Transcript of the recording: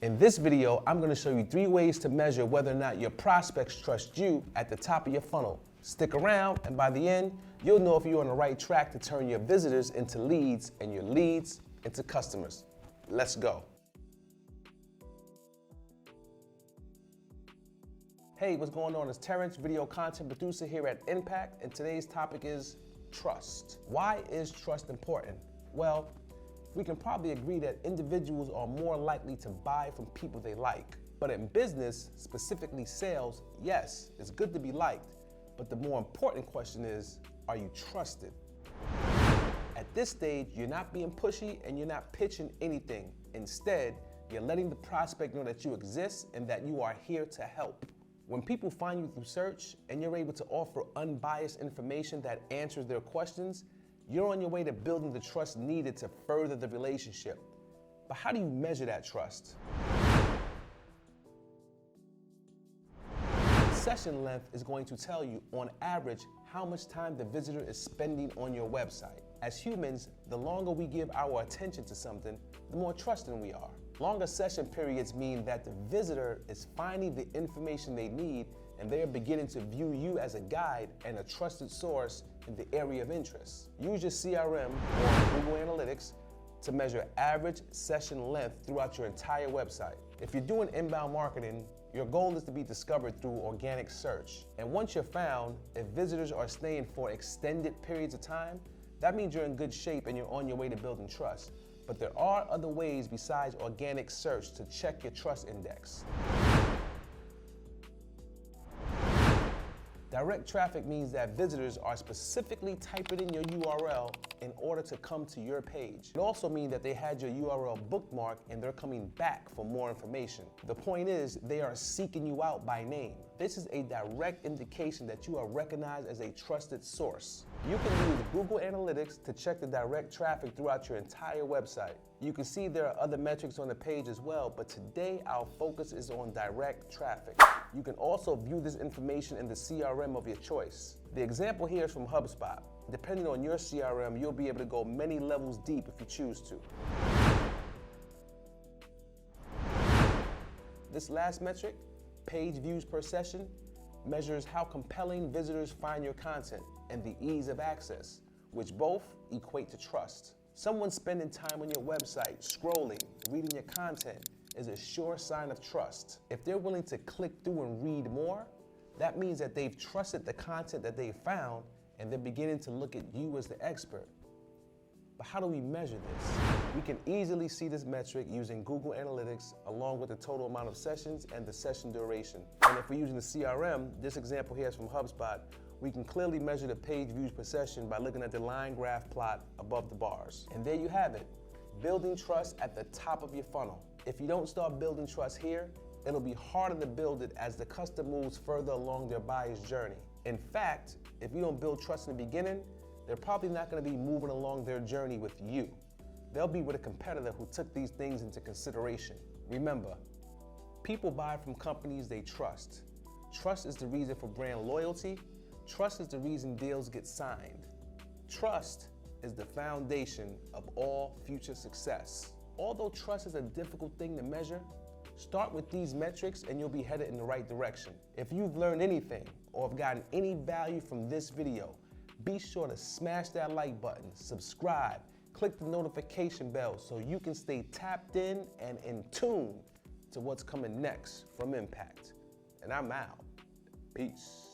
In this video, I'm going to show you 3 ways to measure whether or not your prospects trust you at the top of your funnel. Stick around, and by the end, you'll know if you're on the right track to turn your visitors into leads and your leads into customers. Let's go. Hey, what's going on? It's Terrence, video content producer here at Impact, and today's topic is trust. Why is trust important? Well, we can probably agree that individuals are more likely to buy from people they like. But in business, specifically sales, yes, it's good to be liked, but the more important question is, are you trusted? At this stage, you're not being pushy and you're not pitching anything. Instead, you're letting the prospect know that you exist and that you are here to help. When people find you through search and you're able to offer unbiased information that answers their questions, you're on your way to building the trust needed to further the relationship. But how do you measure that trust? Session length is going to tell you, on average, how much time the visitor is spending on your website. As humans, the longer we give our attention to something, the more trusting we are. Longer session periods mean that the visitor is finding the information they need and they are beginning to view you as a guide and a trusted source in the area of interest. Use your CRM or Google Analytics to measure average session length throughout your entire website. If you're doing inbound marketing, your goal is to be discovered through organic search. And once you're found, if visitors are staying for extended periods of time, that means you're in good shape and you're on your way to building trust. But there are other ways besides organic search to check your trust index. Direct traffic means that visitors are specifically typing in your URL in order to come to your page. It also means that they had your URL bookmarked and they're coming back for more information. The point is, they are seeking you out by name. This is a direct indication that you are recognized as a trusted source. You can use Google Analytics to check the direct traffic throughout your entire website. You can see there are other metrics on the page as well, but today our focus is on direct traffic. You can also view this information in the CRM of your choice. The example here is from Hubspot. Depending on your CRM, you'll be able to go many levels deep if you choose to. This last metric, page views per session, measures how compelling visitors find your content and the ease of access, which both equate to trust. Someone spending time on your website, scrolling, reading your content, is a sure sign of trust. If they're willing to click through and read more, that means that they've trusted the content that they've found and they're beginning to look at you as the expert. But how do we measure this? We can easily see this metric using Google Analytics along with the total amount of sessions and the session duration. And if we're using the CRM, this example here is from HubSpot, we can clearly measure the page views per session by looking at the line graph plot above the bars. And there you have it, building trust at the top of your funnel. If you don't start building trust here, it'll be harder to build it as the customer moves further along their buyer's journey. In fact, if you don't build trust in the beginning, they're probably not going to be moving along their journey with you. They'll be with a competitor who took these things into consideration. Remember, people buy from companies they trust. Trust is the reason for brand loyalty. Trust is the reason deals get signed. Trust is the foundation of all future success. Although trust is a difficult thing to measure, start with these metrics and you'll be headed in the right direction. If you've learned anything or have gotten any value from this video, be sure to smash that like button, subscribe, click the notification bell so you can stay tapped in and in tune to what's coming next from Impact. And I'm out. Peace.